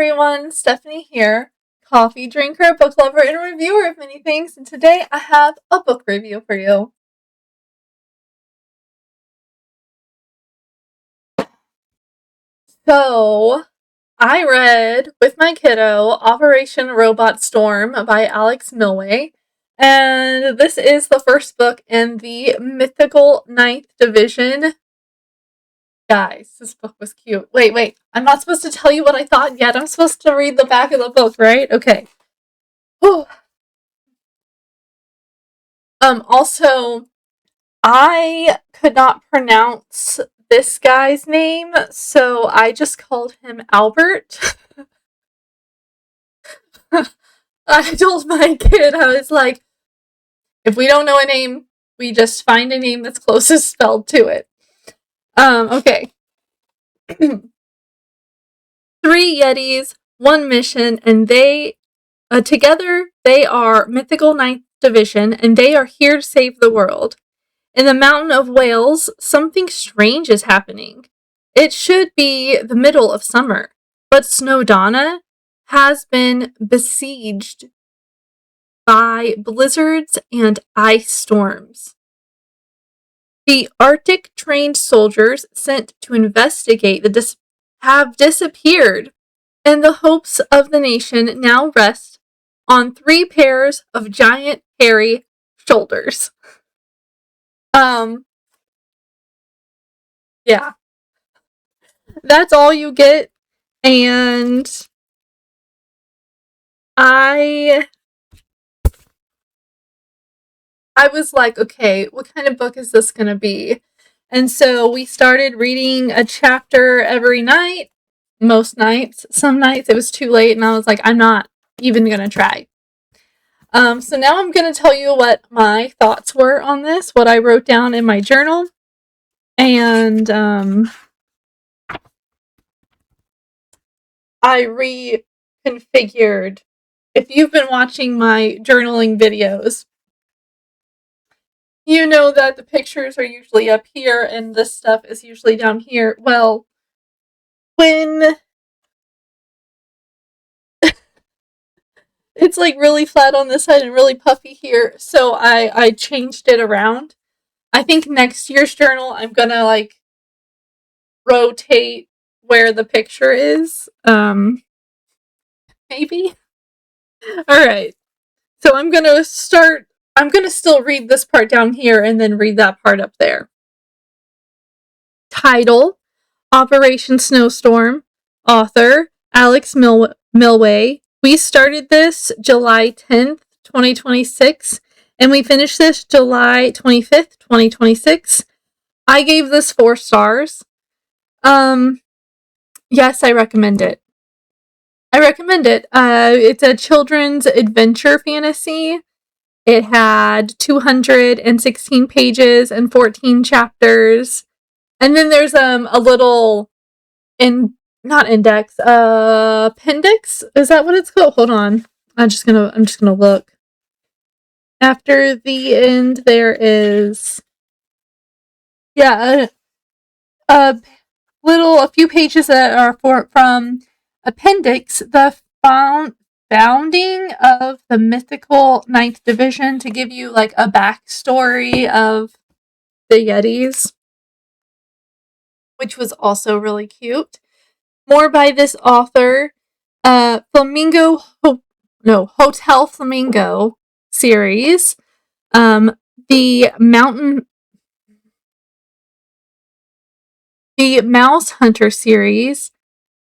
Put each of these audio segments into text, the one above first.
everyone, Stephanie here, coffee drinker, book lover, and reviewer of many things, and today I have a book review for you. So, I read with my kiddo Operation Robot Storm by Alex Milway, and this is the first book in the mythical Ninth Division. Guys, this book was cute. Wait, I'm not supposed to tell you what I thought yet. I'm supposed to read the back of the book, right? Okay. Whew. Also, I could not pronounce this guy's name, so I just called him Albert. I told my kid, I was like, if we don't know a name, we just find a name that's closest spelled to it. Okay. 3 Yetis, 1 mission, and they, together, they are Mythical Ninth Division, and they are here to save the world. In the mountain of Wales, something strange is happening. It should be the middle of summer, but Snowdonna has been besieged by blizzards and ice storms. The Arctic trained soldiers sent to investigate have disappeared, and the hopes of the nation now rest on 3 pairs of giant hairy shoulders. Yeah. That's all you get, and I was like, okay, what kind of book is this gonna be? And so we started reading a chapter every night. Most nights. Some nights it was too late, and I was like, I'm not even gonna try. So now I'm gonna tell you what my thoughts were on this, what I wrote down in my journal, and I reconfigured. If you've been watching my journaling videos, you know that the pictures are usually up here and this stuff is usually down here. Well, when it's like really flat on this side and really puffy here, so I changed it around. I think next year's journal I'm gonna like rotate where the picture is. Maybe. All right. So I'm gonna still read this part down here and then read that part up there. Title: Operation Snowstorm. Author: Alex Milway. We started this July 10th, 2026, and we finished this July 25th, 2026. I gave this 4 stars. Yes, I recommend it. It's a children's adventure fantasy. It had 216 pages and 14 chapters. And then there's a little not index, appendix. Is that what it's called? Hold on. I'm just gonna look. After the end, there is a few pages that are from appendix, the founding of the mythical Ninth Division, to give you like a backstory of the Yetis, which was also really cute. More by this author. Hotel Flamingo series. The Mouse Hunter series.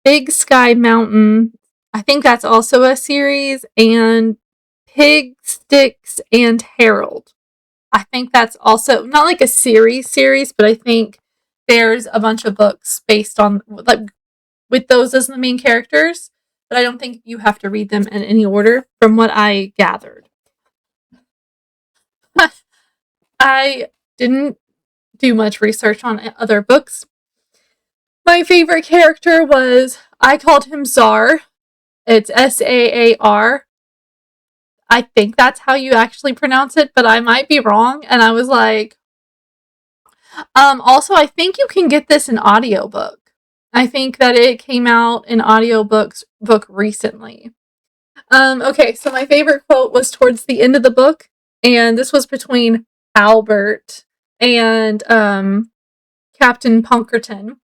Big Sky Mountain, I think that's also a series, and Pig, Sticks, and Harold. I think that's also not like a series, but I think there's a bunch of books based on, like, with those as the main characters, but I don't think you have to read them in any order from what I gathered. I didn't do much research on other books. My favorite character I called him Saar. It's Saar. I think that's how you actually pronounce it, but I might be wrong. And I was like, also, I think you can get this in audiobook. I think that it came out in audiobooks book recently. Okay, so my favorite quote was towards the end of the book, and this was between Albert and Captain Punkerton.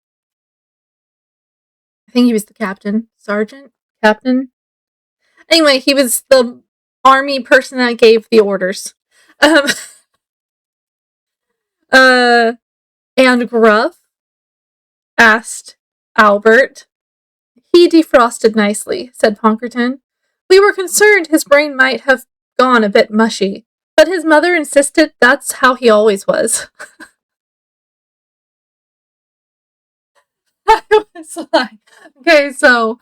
I think he was the captain, sergeant, captain. Anyway, he was the army person that gave the orders. Um, uh, and Gruff asked Albert. He defrosted nicely, said Ponkerton. We were concerned his brain might have gone a bit mushy, but his mother insisted that's how he always was. I was like, okay, so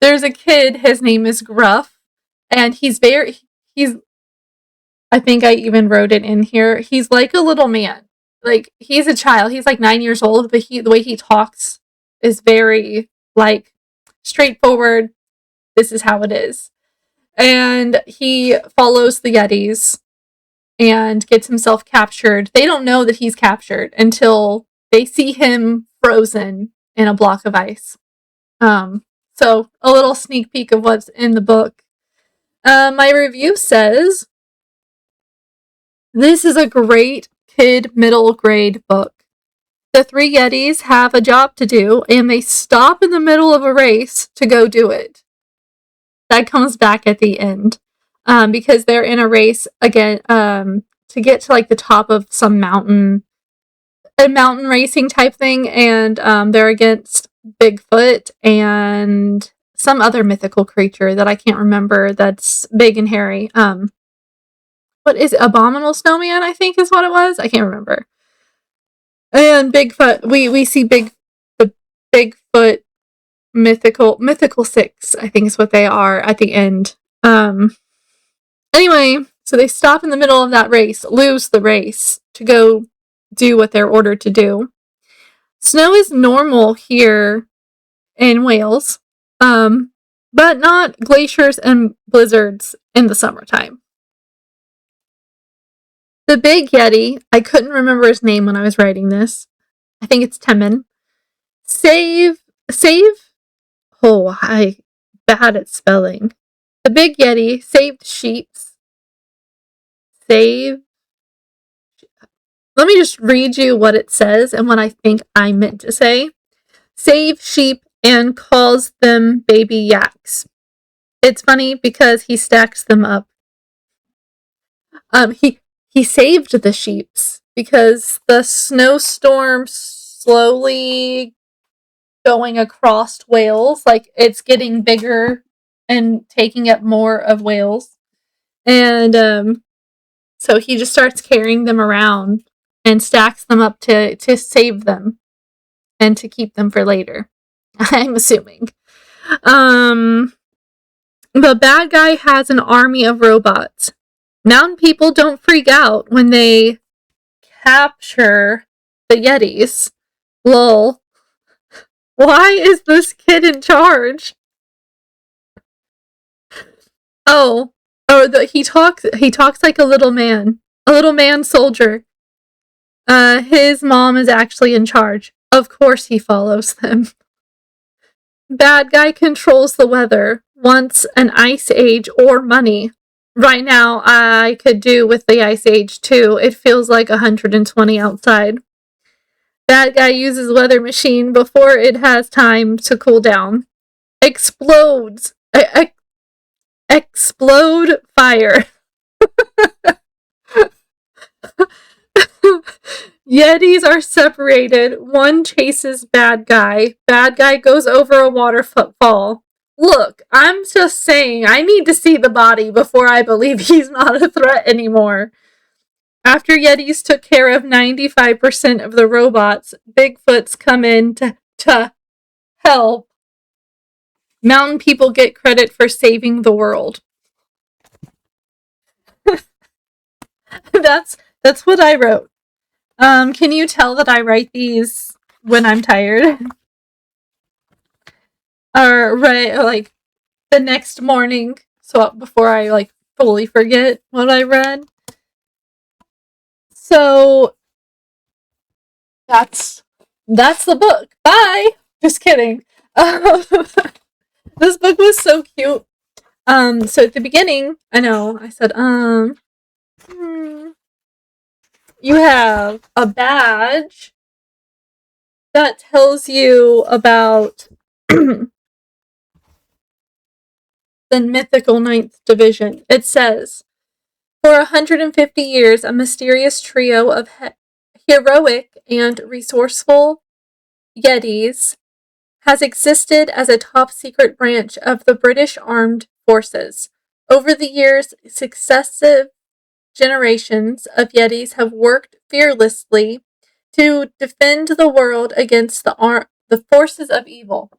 there's a kid, his name is Gruff, and he's, I think I even wrote it in here, he's like a little man. Like, he's a child, he's like 9 years old, but the way he talks is very, like, straightforward, this is how it is. And he follows the Yetis and gets himself captured. They don't know that he's captured until they see him frozen in a block of ice. So a little sneak peek of what's in the book. My review says, this is a great kid middle grade book. The three Yetis have a job to do, and they stop in the middle of a race to go do it. That comes back at the end, because they're in a race again, to get to like the top of some mountain, a mountain racing type thing, and they're against Bigfoot and some other mythical creature that I can't remember that's big and hairy. What is it? Abominable Snowman, I think is what it was. I can't remember. And Bigfoot, we see the Bigfoot mythical six, I think is what they are at the end. Anyway, so they stop in the middle of that race, lose the race to go do what they're ordered to do. Snow is normal here in Wales, but not glaciers and blizzards in the summertime. The big Yeti, I couldn't remember his name when I was writing this. I think it's Temin. Save. Oh, I bad at spelling. The big Yeti saved sheeps. Save. Let me just read you what it says and what I think I meant to say. Save sheep and calls them baby yaks. It's funny because he stacks them up. He saved the sheeps because the snowstorm slowly going across Wales, like it's getting bigger and taking up more of Wales. And so he just starts carrying them around and stacks them up to save them and to keep them for later. I'm assuming. The bad guy has an army of robots. Mountain people don't freak out when they capture the Yetis. Lol. Why is this kid in charge? He talks like a little man soldier. His mom is actually in charge. Of course he follows them. Bad guy controls the weather, wants an ice age or money. Right now, I could do with the ice age too. It feels like 120 outside. Bad guy uses weather machine before it has time to cool down. Explodes. Explode fire. Yetis are separated. One chases bad guy. Bad guy goes over a waterfall. Look, I'm just saying, I need to see the body before I believe he's not a threat anymore. After Yetis took care of 95% of the robots, Bigfoots come in to help. Mountain people get credit for saving the world. That's what I wrote. Can you tell that I write these when I'm tired? Or like the next morning, so before I like fully forget what I read. So that's the book. Bye. Just kidding. Um, this book was so cute. So at the beginning, I know I said, you have a badge that tells you about the mythical Ninth Division. It says, for 150 years, a mysterious trio of heroic and resourceful Yetis has existed as a top secret branch of the British Armed Forces. Over the years, successive generations of Yetis have worked fearlessly to defend the world against the forces of evil.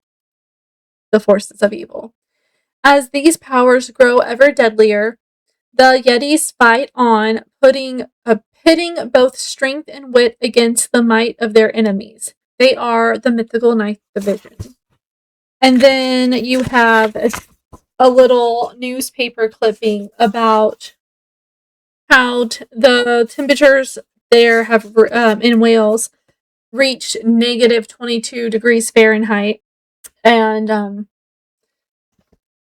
The forces of evil. As these powers grow ever deadlier, the Yetis fight on, pitting both strength and wit against the might of their enemies. They are the mythical Ninth Division. And then you have a little newspaper clipping about how the temperatures there have in Wales reached negative 22 degrees Fahrenheit. And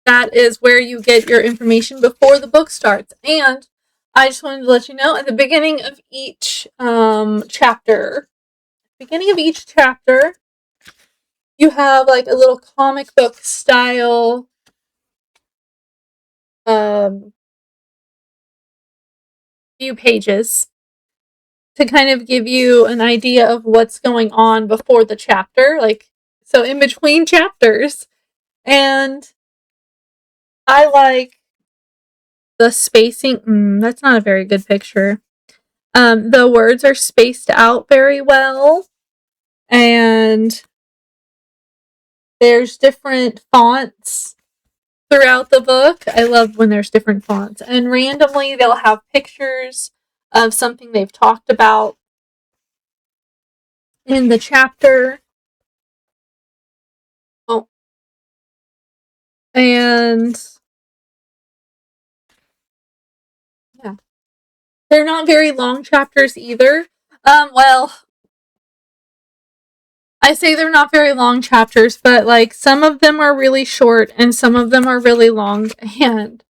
that is where you get your information before the book starts. And I just wanted to let you know at the beginning of each chapter, you have like a little comic book style few pages to kind of give you an idea of what's going on before the chapter, like so in between chapters. And I like the spacing. That's not a very good picture. The words are spaced out very well, and there's different fonts throughout the book. I love when there's different fonts, and randomly they'll have pictures of something they've talked about in the chapter. Oh, and yeah, they're not very long chapters either. Well, I say they're not very long chapters, but like some of them are really short and some of them are really long. And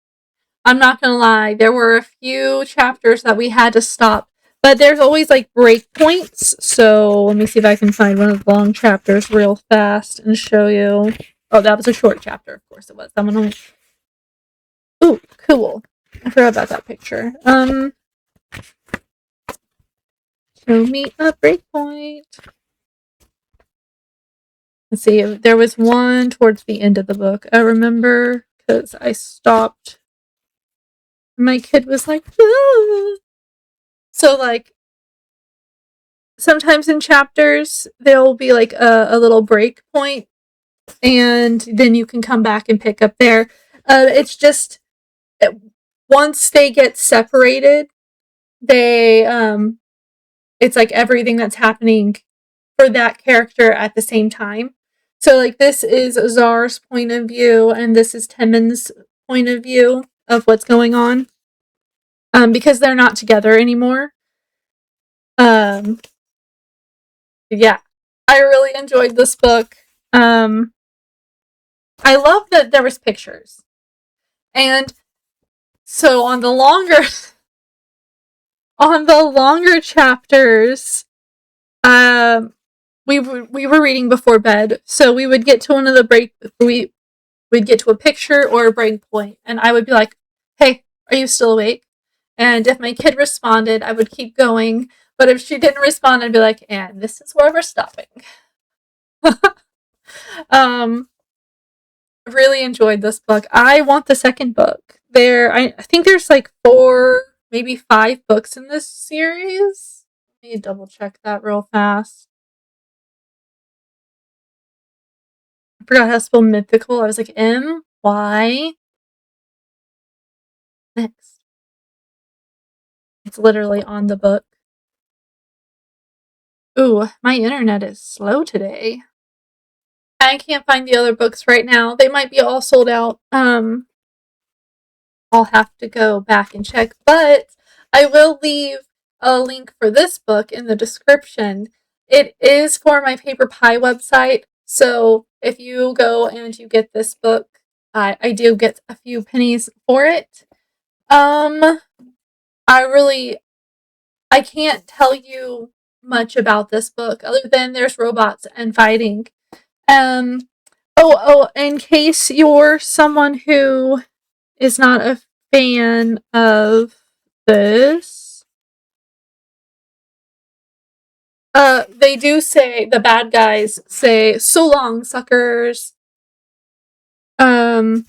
I'm not gonna lie, there were a few chapters that we had to stop, but there's always like break points. So let me see if I can find one of the long chapters real fast and show you. Oh, that was a short chapter, of course it was. That one only. Ooh, cool. I forgot about that picture. Show me a breakpoint. Let's see, there was one towards the end of the book. I remember because I stopped. My kid was like, ah. So like sometimes in chapters there'll be like a little break point, and then you can come back and pick up there. It's just once they get separated, they it's like everything that's happening for that character at the same time. So like this is Zar's point of view and this is Temin's point of view of what's going on. Because they're not together anymore. Yeah. I really enjoyed this book. I love that there was pictures. And so on the longer chapters, we were reading before bed, so we would get to one of the we'd get to a picture or a break point, and I would be like, "Hey, are you still awake?" And if my kid responded, I would keep going. But if she didn't respond, I'd be like, "And this is where we're stopping." Really enjoyed this book. I want the second book. I think there's like 4, maybe 5 books in this series. Let me double check that real fast. I forgot how to spell mythical. I was like, M-Y. Next. It's literally on the book. Ooh, my internet is slow today. I can't find the other books right now. They might be all sold out. I'll have to go back and check, but I will leave a link for this book in the description. It is for my Paper Pie website, So if you go and you get this book, I do get a few pennies for it. Um, I can't tell you much about this book other than there's robots and fighting. Um, in case you're someone who is not a fan of this, they do say, the bad guys say, "So long, suckers." Um,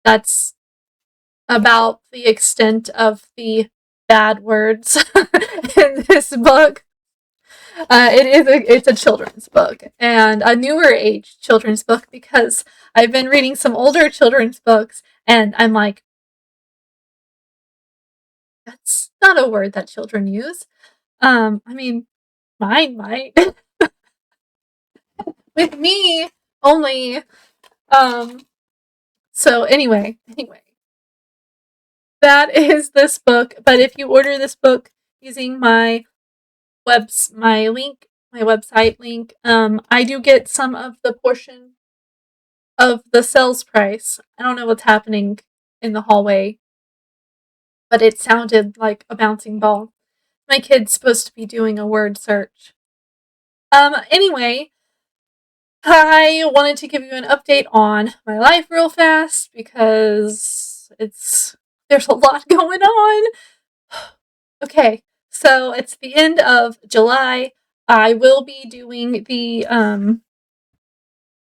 that's about the extent of the bad words in this book. It's a children's book, and a newer age children's book, because I've been reading some older children's books and I'm like, that's not a word that children use. I mean, mine might. With me only. Um, so anyway, that is this book. But if you order this book using my website link, I do get some of the portion of the sales price. I don't know what's happening in the hallway, but it sounded like a bouncing ball. My kid's supposed to be doing a word search. Anyway, I wanted to give you an update on my life real fast because there's a lot going on. Okay, so it's the end of July. I will be doing the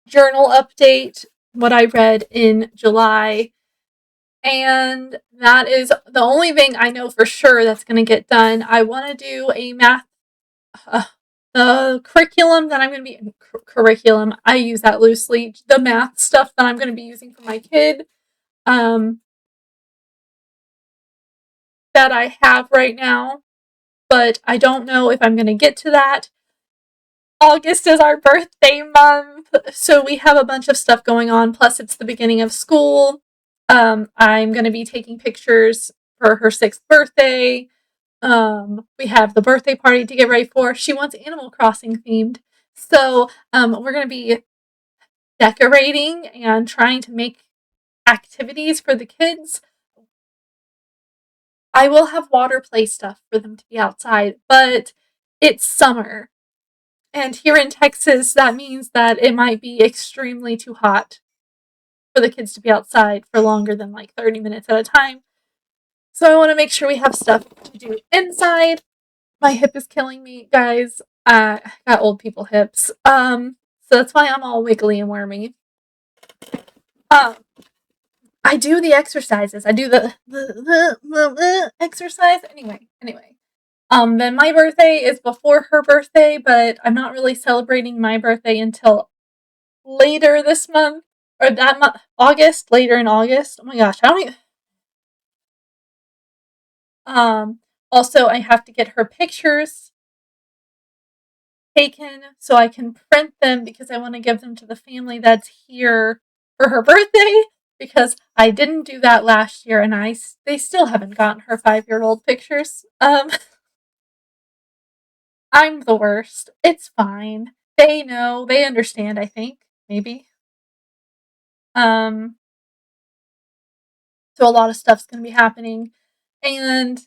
journal update, what I read in July, and that is the only thing I know for sure that's going to get done. I want to do a math the curriculum that I'm going to be curriculum. I use that loosely. The math stuff that I'm going to be using for my kid, that I have right now, but I don't know if I'm going to get to that. August is our birthday month, so we have a bunch of stuff going on. Plus, it's the beginning of school. I'm going to be taking pictures for her 6th birthday. We have the birthday party to get ready for. She wants Animal Crossing themed. So, we're going to be decorating and trying to make activities for the kids. I will have water play stuff for them to be outside, but it's summer. And here in Texas, that means that it might be extremely too hot for the kids to be outside for longer than like 30 minutes at a time. So I want to make sure we have stuff to do inside. My hip is killing me, guys. I got old people hips. So that's why I'm all wiggly and wormy. Um, I do the exercises. I do the exercise. Anyway. Then my birthday is before her birthday, but I'm not really celebrating my birthday until later this month, or that month, later in August. Oh my gosh, I don't even. Also, I have to get her pictures taken so I can print them because I want to give them to the family that's here for her birthday, because I didn't do that last year and they still haven't gotten her 5-year-old pictures. I'm the worst. It's fine. They know, they understand, I think, maybe. Um so a lot of stuff's going to be happening, and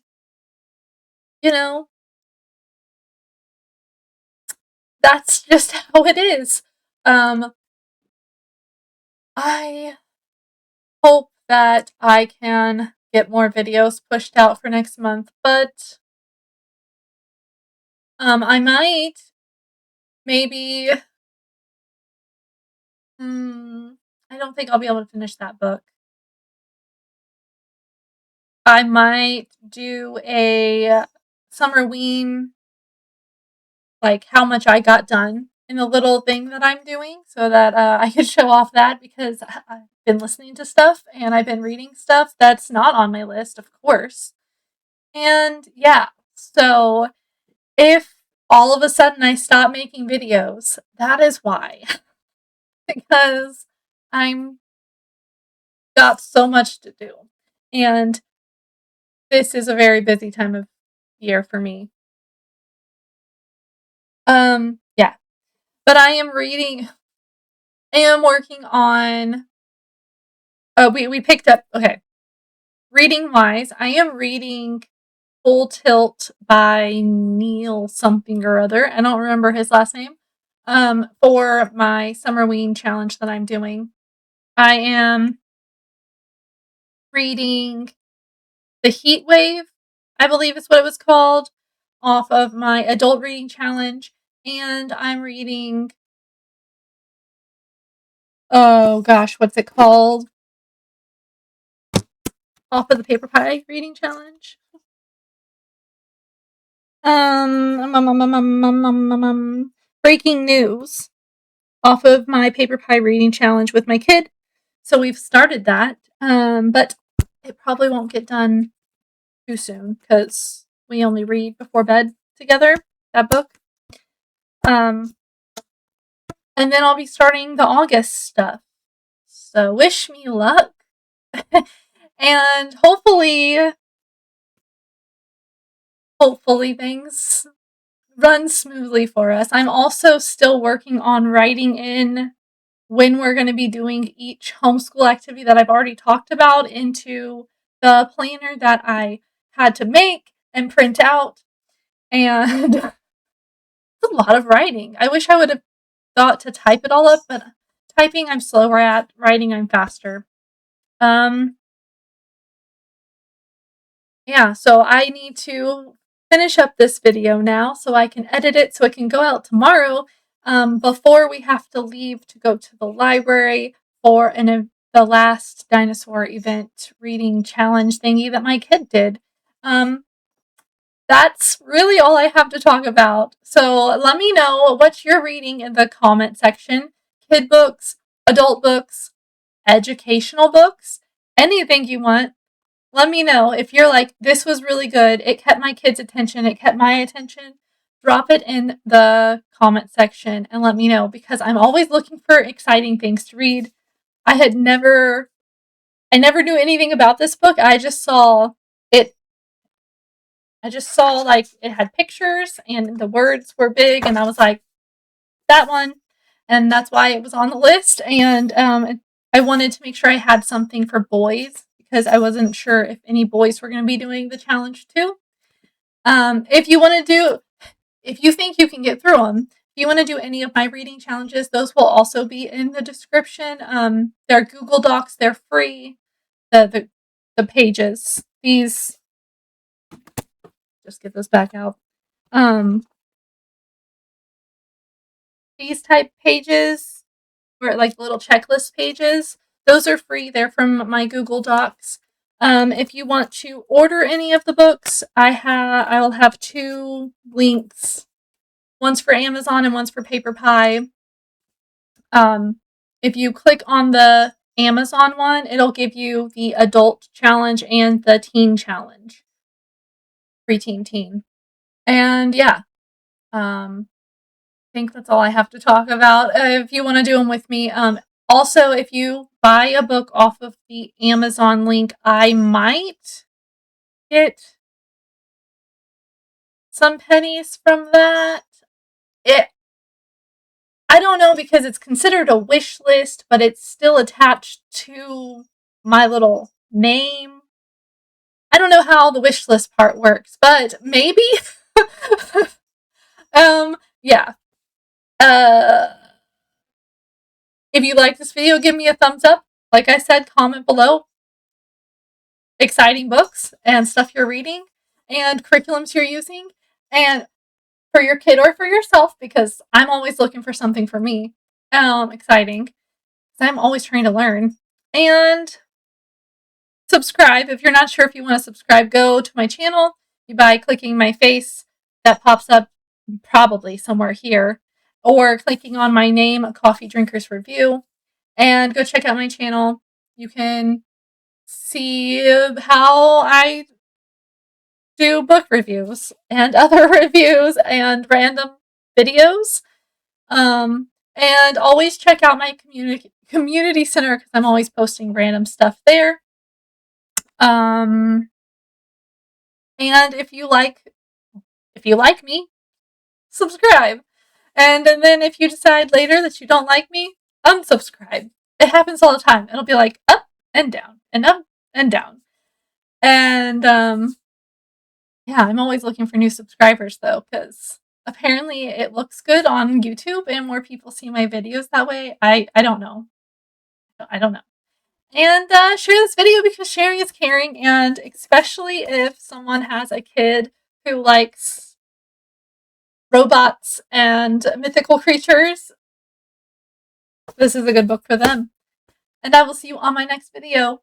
you know, that's just how it is. Um I hope that I can get more videos pushed out for next month, but I might maybe I don't think I'll be able to finish that book. I might do a Summerween, like how much I got done in the little thing that I'm doing, so that I can show off that, because I've been listening to stuff and I've been reading stuff that's not on my list, of course. And yeah, so if all of a sudden I stop making videos, that is why. Because I'm got so much to do. And this is a very busy time of year for me. Yeah. But I am working on, we picked up, okay, reading wise, I am reading Full Tilt by Neil something or other. I don't remember his last name. For my Summerween challenge that I'm doing. I am reading The Heat Wave, I believe is what it was called, off of my adult reading challenge. And I'm reading, oh gosh, what's it called? Off of the Paper Pie reading challenge. Breaking news off of my Paper Pie reading challenge with my kid. So we've started that, but it probably won't get done too soon because we only read before bed together, that book. And then I'll be starting the August stuff. So wish me luck. And hopefully things run smoothly for us. I'm also still working on writing in when we're going to be doing each homeschool activity that I've already talked about into the planner that I had to make and print out. And it's a lot of writing. I wish I would have thought to type it all up, but typing I'm slower at, writing I'm faster. Yeah, so I need to finish up this video now so I can edit it so it can go out tomorrow, before we have to leave to go to the library for the last dinosaur event reading challenge thingy that my kid did. That's really all I have to talk about. So let me know what you're reading in the comment section. Kid books, adult books, educational books, anything you want. Let me know if you're like, this was really good. It kept my kids' attention. It kept my attention. Drop it in the comment section and let me know because I'm always looking for exciting things to read. I never knew anything about this book. I just saw it. I just saw like it had pictures and the words were big and I was like, that one. And that's why it was on the list. And I wanted to make sure I had something for boys because I wasn't sure if any boys were going to be doing the challenge too. If you think you can get through them, if you want to do any of my reading challenges, those will also be in the description. They're Google Docs. They're free. The pages. These, just get this back out. These type pages, or like little checklist pages, those are free. They're from my Google Docs. If you want to order any of the books, I will have 2 links. One's for Amazon and one's for Paper Pie. If you click on the Amazon one, it'll give you the adult challenge and the teen challenge. Preteen teen. And yeah. I think that's all I have to talk about. If you want to do them with me. Also, if you buy a book off of the Amazon link, I might get some pennies from that. I don't know because it's considered a wish list, but it's still attached to my little name. I don't know how the wish list part works, but maybe. Yeah. If you like this video, give me a thumbs up. Like I said, comment below exciting books and stuff you're reading and curriculums you're using and for your kid or for yourself because I'm always looking for something for me. Exciting. I'm always trying to learn. And subscribe. If you're not sure if you want to subscribe, go to my channel by clicking my face that pops up probably somewhere here, or clicking on my name, Coffee Drinkers Review, and go check out my channel. You can see how I do book reviews and other reviews and random videos. And always check out my community center because I'm always posting random stuff there. And if you like me, subscribe. And then if you decide later that you don't like me, unsubscribe. It happens all the time. It'll be like up and down and up and down. And yeah, I'm always looking for new subscribers though, because apparently it looks good on YouTube and more people see my videos that way. I don't know. I don't know. And share this video because sharing is caring, and especially if someone has a kid who likes robots and mythical creatures, this is a good book for them. And I will see you on my next video.